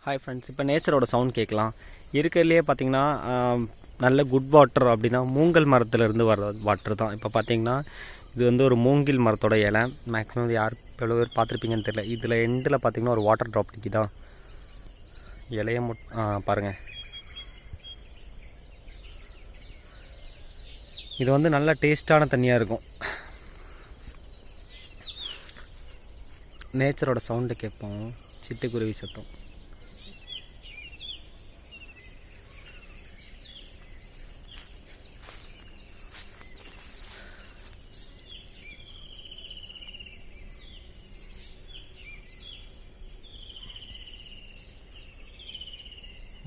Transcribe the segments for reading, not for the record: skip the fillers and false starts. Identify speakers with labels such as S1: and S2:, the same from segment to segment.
S1: Hi friends, இப்போ நேச்சரோட sound கேட்கலாம். இருக்கிறதுலே பார்த்திங்கன்னா நல்ல குட் வாட்டர் அப்படின்னா மூங்கல் மரத்துலேருந்து வர வாட்டர் தான். இப்போ பார்த்திங்கன்னா இது வந்து ஒரு மூங்கில் மரத்தோட இலை. மேக்ஸிமம் யார் எவ்வளோ பேர் பார்த்துருப்பீங்கன்னு தெரியல. இதில் எண்டில் பார்த்திங்கன்னா ஒரு வாட்டர் ட்ராப் நிற்கிதா, இலையை பாருங்கள். இது வந்து நல்ல டேஸ்டான தண்ணியாக இருக்கும். நேச்சரோட சவுண்டு கேட்போம், சிட்டுக்குருவி சத்தம்.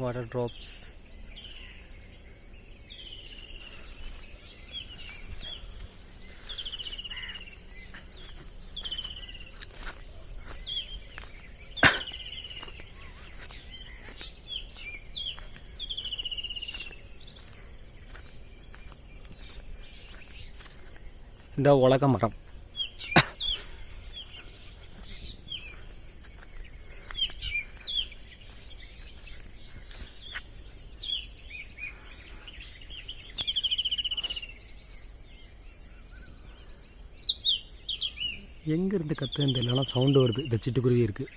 S1: Water drops. இந்த உலக மரம். எங்கேருந்து கத்துன்னு தெரியல, ஆனால் சவுண்டு வருது. இந்த சிட்டுக்குருவி இருக்குது.